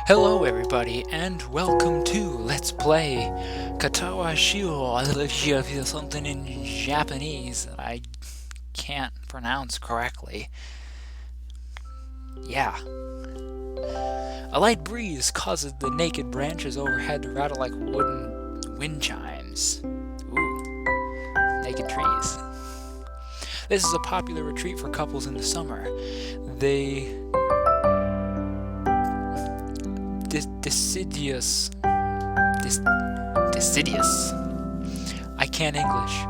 Hello everybody, and welcome to Let's Play Katawa Shoujo, something in Japanese that I can't pronounce correctly. Yeah. A light breeze causes the naked branches overhead to rattle like wooden wind chimes. Ooh, naked trees. This is a popular retreat for couples in the summer. They deciduous. I can't English.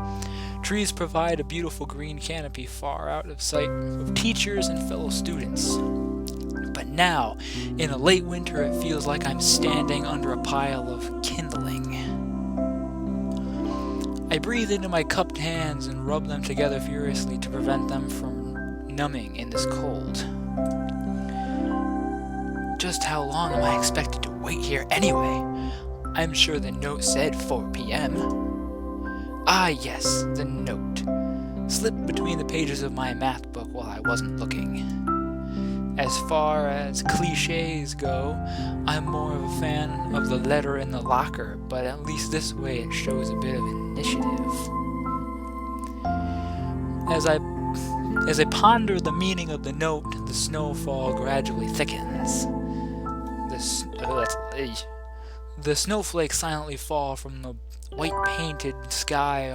Trees provide a beautiful green canopy far out of sight of teachers and fellow students. But now, in a late winter, it feels like I'm standing under a pile of kindling. I breathe into my cupped hands and rub them together furiously to prevent them from numbing in this cold. Just how long am I expected to wait here anyway? I'm sure the note said 4 p.m. Ah yes, the note. Slipped between the pages of my math book while I wasn't looking. As far as cliches go, I'm more of a fan of the letter in the locker, but at least this way it shows a bit of initiative. As I ponder the meaning of the note, the snowfall gradually thickens. The snowflakes silently fall from the white-painted sky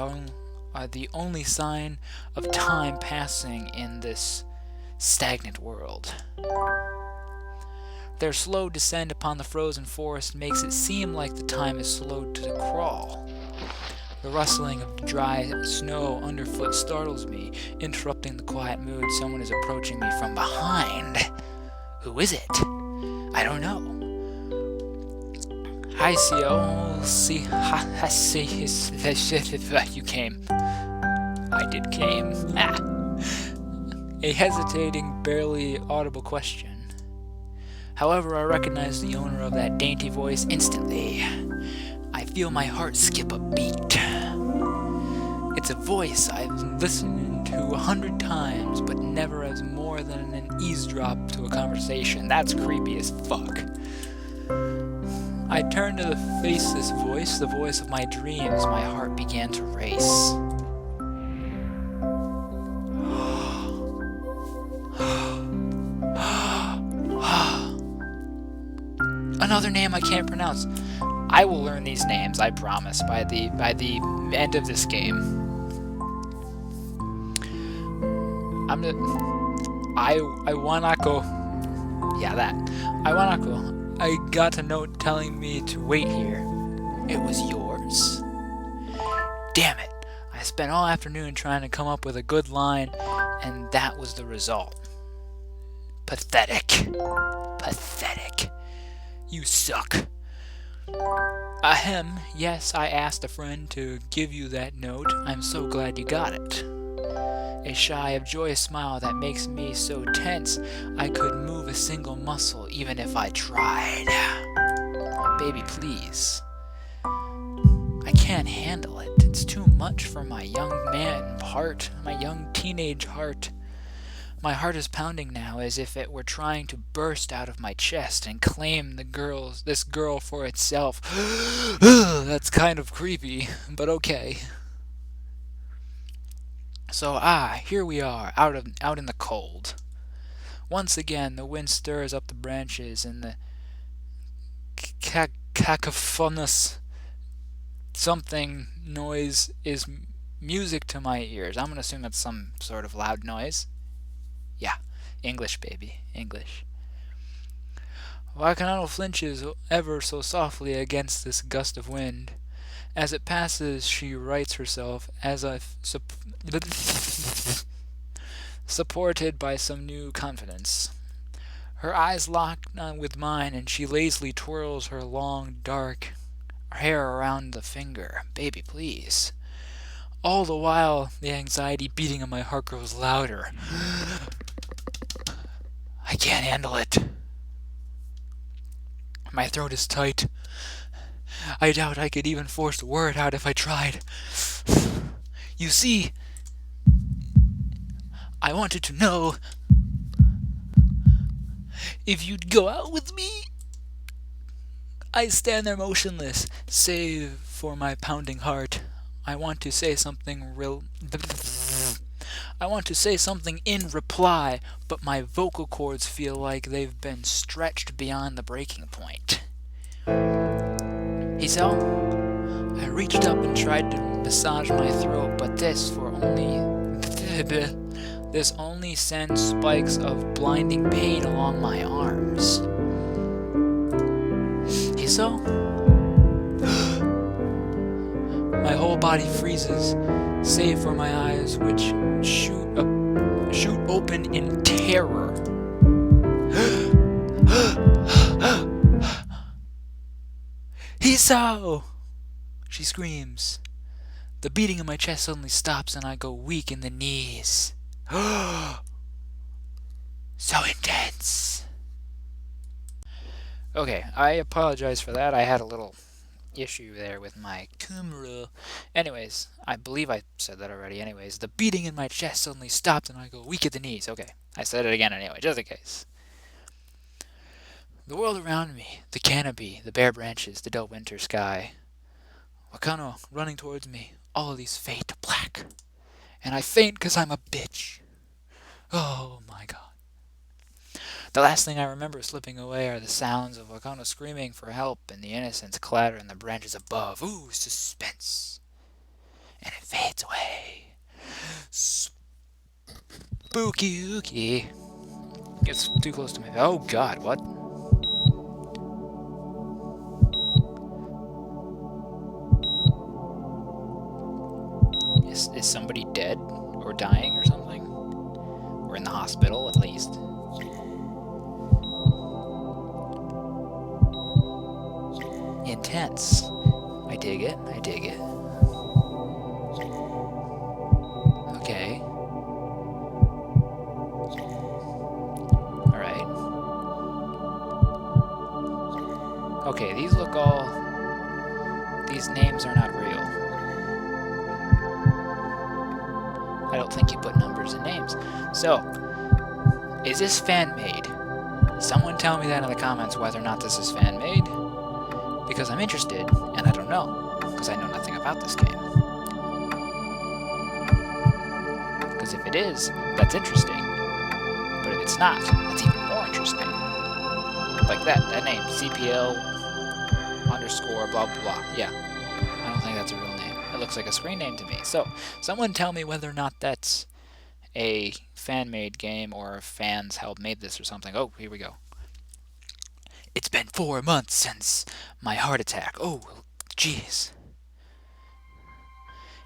are the only sign of time passing in this stagnant world. Their slow descent upon the frozen forest makes it seem like the time is slowed to crawl. The rustling of dry snow underfoot startles me, interrupting the quiet mood. Someone is approaching me from behind. Who is it? I don't know. Hi, Sio. You came. I did came. A hesitating, barely audible question. However, I recognize the owner of that dainty voice instantly. I feel my heart skip a beat. It's a voice I've listened to 100 times, but never as more than an eavesdrop to a conversation. That's creepy as fuck. I turned to face this voice, the voice of my dreams. My heart began to race. Another name I can't pronounce. I will learn these names, I promise, by the end of this game. Iwanako. Yeah, that. Iwanako. I got a note telling me to wait here. It was yours. Damn it. I spent all afternoon trying to come up with a good line, and that was the result. Pathetic. Pathetic. You suck. Ahem, yes, I asked a friend to give you that note. I'm so glad you got it. A shy of joyous smile that makes me so tense I could move a single muscle even if I tried. Baby, please. I can't handle it. It's too much for my young man heart, my young teenage heart. My heart is pounding now as if it were trying to burst out of my chest and claim this girl for itself. That's kind of creepy, but okay. So here we are, out in the cold. Once again, the wind stirs up the branches, and the cacophonous something noise is music to my ears. I'm gonna assume that's some sort of loud noise. Yeah, English, baby, English. Wakanano flinches ever so softly against this gust of wind. As it passes, she rights herself as if supported by some new confidence. Her eyes lock with mine, and she lazily twirls her long, dark hair around the finger. Baby, please. All the while, the anxiety beating in my heart grows louder. I can't handle it. My throat is tight. I doubt I could even force a word out if I tried. You see, I wanted to know if you'd go out with me. I stand there motionless, save for my pounding heart. I want to say something I want to say something in reply, but my vocal cords feel like they've been stretched beyond the breaking point. So, I reached up and tried to massage my throat, but this only sends spikes of blinding pain along my arms. So, my whole body freezes, save for my eyes, which shoot open in terror. Hiso! She screams. The beating in my chest suddenly stops and I go weak in the knees. So intense. Okay, I apologize for that. I had a little issue there with my camera. Anyways, I believe I said that already. Anyways, the beating in my chest suddenly stopped and I go weak at the knees. Okay, I said it again anyway, just in case. The world around me, the canopy, the bare branches, the dull winter sky. Wakano running towards me, all of these fade to black. And I faint because I'm a bitch. Oh my god. The last thing I remember slipping away are the sounds of Wakano screaming for help and the innocents clatter in the branches above. Ooh, suspense. And it fades away. Spooky ooky. Gets too close to me. Oh god, what? Is somebody dead? Or dying or something? Or in the hospital at least? Intense. I dig it. I dig it. Okay. Alright. Okay, these look all... These names are not real. I don't think you put numbers in names. So, is this fan-made? Someone tell me that in the comments whether or not this is fan-made. Because I'm interested, and I don't know, because I know nothing about this game. Because if it is, that's interesting. But if it's not, that's even more interesting. Like that name, CPL underscore blah blah blah. Yeah, I don't think that's a real name. It looks like a screen name to me. So, someone tell me whether or not that's a fan-made game or if fans helped made this or something. Oh, here we go. It's been 4 months since my heart attack. Oh, jeez.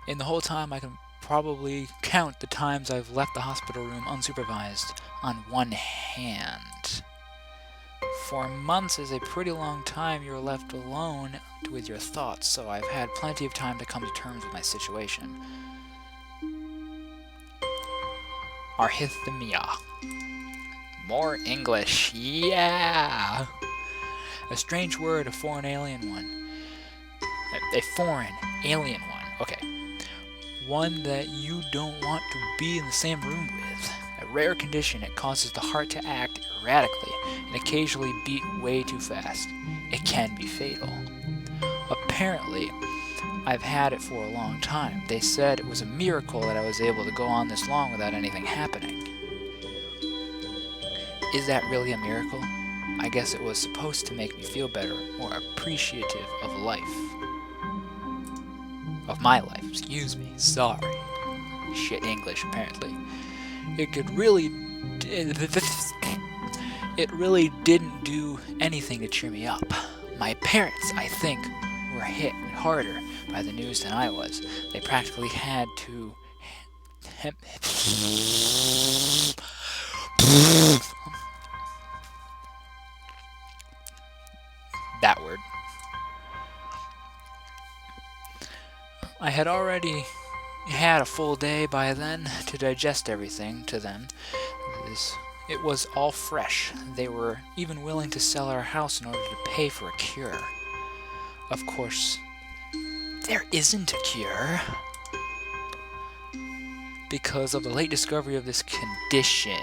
In the whole time, I can probably count the times I've left the hospital room unsupervised on one hand. 4 months is a pretty long time you're left alone with your thoughts, so I've had plenty of time to come to terms with my situation. Arrhythmia. More English, yeah! A strange word, a foreign alien one. A foreign alien one, okay. One that you don't want to be in the same room with. A rare condition, it causes the heart to act erratically and occasionally beat way too fast. It can be fatal. Apparently, I've had it for a long time. They said it was a miracle that I was able to go on this long without anything happening. Is that really a miracle? I guess it was supposed to make me feel better, more appreciative of life. Of my life, excuse me, sorry. Shit English, apparently. It really didn't do anything to cheer me up. My parents, I think, were hit harder by the news than I was. They practically had to... that word. I had already had a full day by then to digest everything to them. It was all fresh. They were even willing to sell our house in order to pay for a cure. Of course, there isn't a cure. Because of the late discovery of this condition,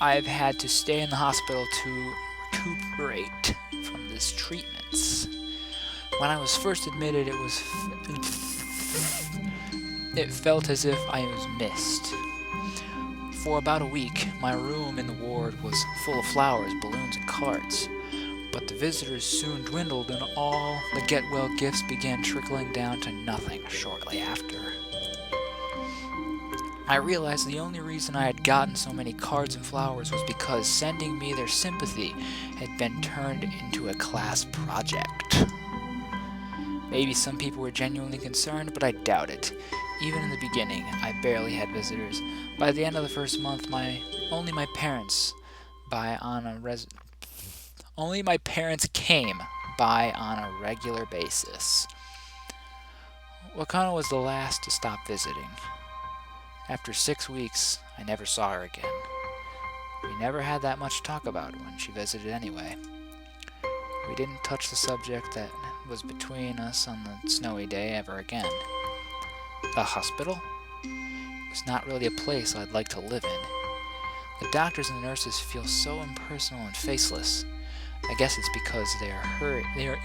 I've had to stay in the hospital to recuperate from these treatments. When I was first admitted, it felt as if I was missed. For about a week, my room in the ward was full of flowers, balloons, and cards. But the visitors soon dwindled, and all the get-well gifts began trickling down to nothing shortly after. I realized the only reason I had gotten so many cards and flowers was because sending me their sympathy had been turned into a class project. Maybe some people were genuinely concerned, but I doubt it. Even in the beginning, I barely had visitors. By the end of the first month, only my parents came by on a regular basis. Wakano was the last to stop visiting. After 6 weeks, I never saw her again. We never had that much to talk about when she visited anyway. We didn't touch the subject that was between us on the snowy day ever again. The hospital? It was not really a place I'd like to live in. The doctors and nurses feel so impersonal and faceless. I guess it's because they are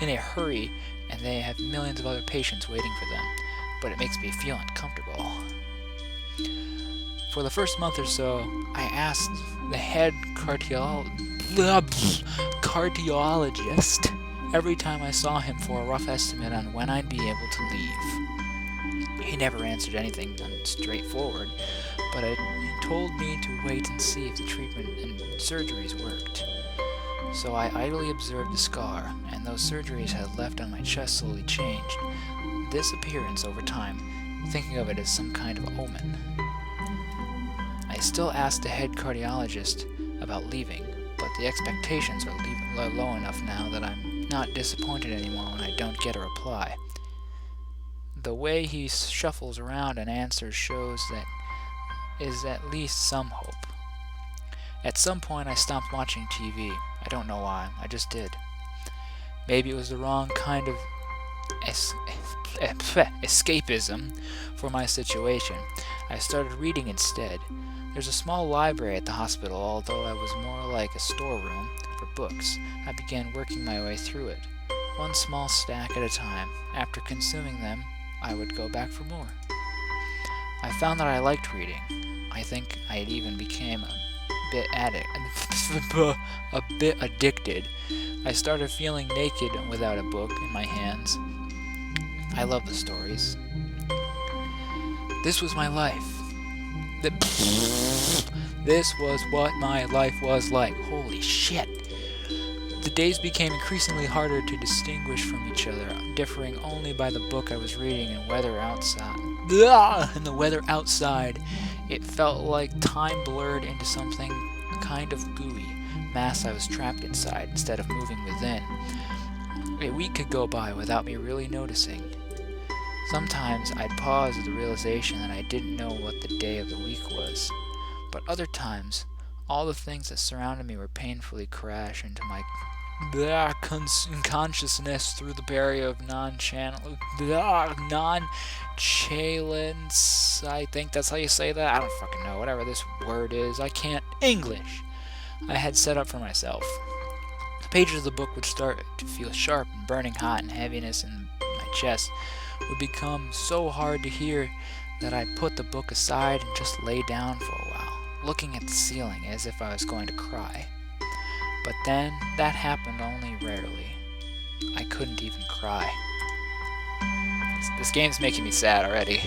in a hurry and they have millions of other patients waiting for them, but it makes me feel uncomfortable. For the first month or so, I asked the head cardiologist every time I saw him for a rough estimate on when I'd be able to leave. He never answered anything straightforward, but he told me to wait and see if the treatment and surgeries worked. So I idly observed the scar, and those surgeries had left on my chest slowly changed. This appearance over time, thinking of it as some kind of omen. I still asked the head cardiologist about leaving, but the expectations are low enough now that I'm not disappointed anymore when I don't get a reply. The way he shuffles around and answers shows that is at least some hope. At some point I stopped watching TV. I don't know why, I just did. Maybe it was the wrong kind of escapism for my situation. I started reading instead. There's a small library at the hospital, although I was more like a storeroom for books. I began working my way through it, one small stack at a time. After consuming them, I would go back for more. I found that I liked reading. I think I had even became a bit addicted. I started feeling naked without a book in my hands. I love the stories. This was my life. This was what my life was like. Holy shit. The days became increasingly harder to distinguish from each other, differing only by the book I was reading and weather outside. The weather outside. It felt like time blurred into something kind of gooey mass I was trapped inside instead of moving within. A week could go by without me really noticing. Sometimes I'd pause at the realization that I didn't know what the day of the week was, but other times, all the things that surrounded me were painfully crash into my consciousness through the barrier of non-chalence. I think that's how you say that. I don't fucking know. Whatever this word is, I can't English. I had set up for myself. The pages of the book would start to feel sharp and burning hot, and heaviness in my chest would become so hard to hear that I put the book aside and just lay down for a while, looking at the ceiling as if I was going to cry. But then, that happened only rarely. I couldn't even cry. This game's making me sad already.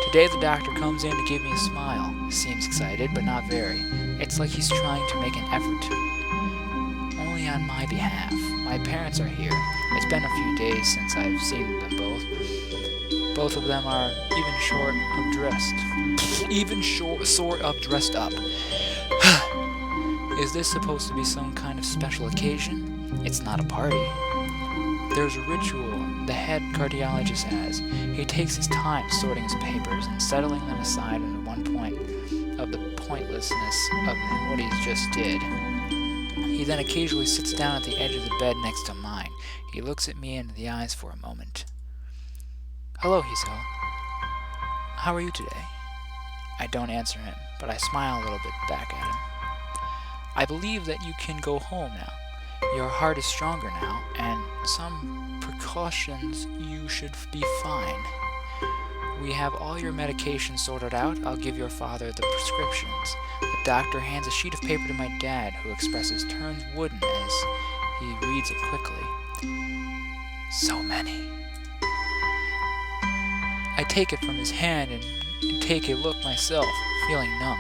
Today the doctor comes in to give me a smile. He seems excited, but not very. It's like he's trying to make an effort. Only on my behalf. My parents are here. It's been a few days since I've seen them both. Both of them are sort of dressed up. Is this supposed to be some kind of special occasion? It's not a party. There's a ritual the head cardiologist has. He takes his time sorting his papers and settling them aside into one point of the pointlessness of what he just did. He then occasionally sits down at the edge of the bed next to mine. He looks at me into the eyes for a moment. "Hello," he says. "How are you today?" I don't answer him, but I smile a little bit back at him. I believe that you can go home now. Your heart is stronger now, and some precautions you should be fine. We have all your medications sorted out. I'll give your father the prescriptions. The doctor hands a sheet of paper to my dad, who expresses turns wooden as he reads it quickly. So many. I take it from his hand and take a look myself, feeling numb.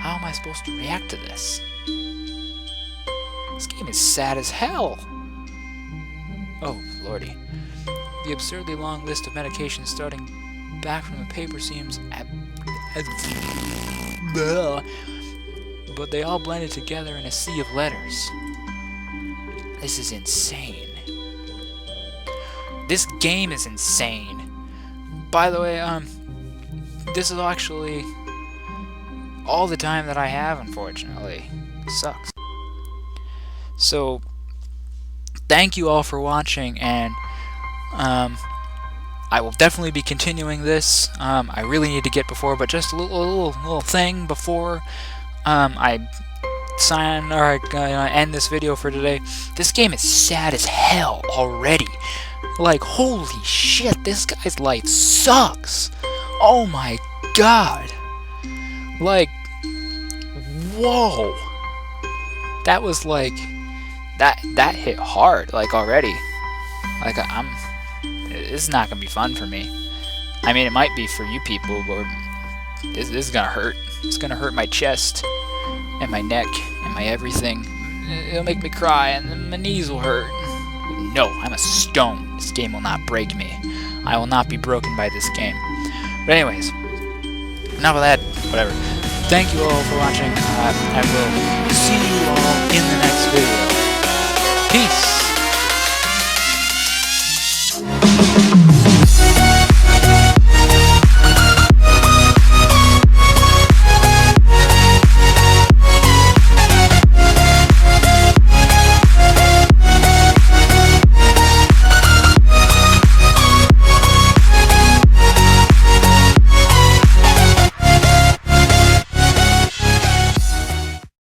How am I supposed to react to this? This game is sad as hell. Oh, lordy. The absurdly long list of medications starting back from the paper seems but they all blended together in a sea of letters. This is insane. This game is insane. By the way, this is actually all the time that I have, unfortunately. It sucks. So, thank you all for watching, and I will definitely be continuing this. I really need to get before, but just a little thing before I sign or end this video for today. This game is sad as hell already. Like, holy shit, this guy's life sucks. Oh my god. Like, whoa. That was like, that hit hard, like, already. Like, this is not gonna be fun for me. I mean, it might be for you people, but this is gonna hurt. It's gonna hurt my chest, and my neck, and my everything. It'll make me cry, and my knees will hurt. No, I'm a stone. This game will not break me. I will not be broken by this game. But anyways, enough of that, whatever. Thank you all for watching. I will see you all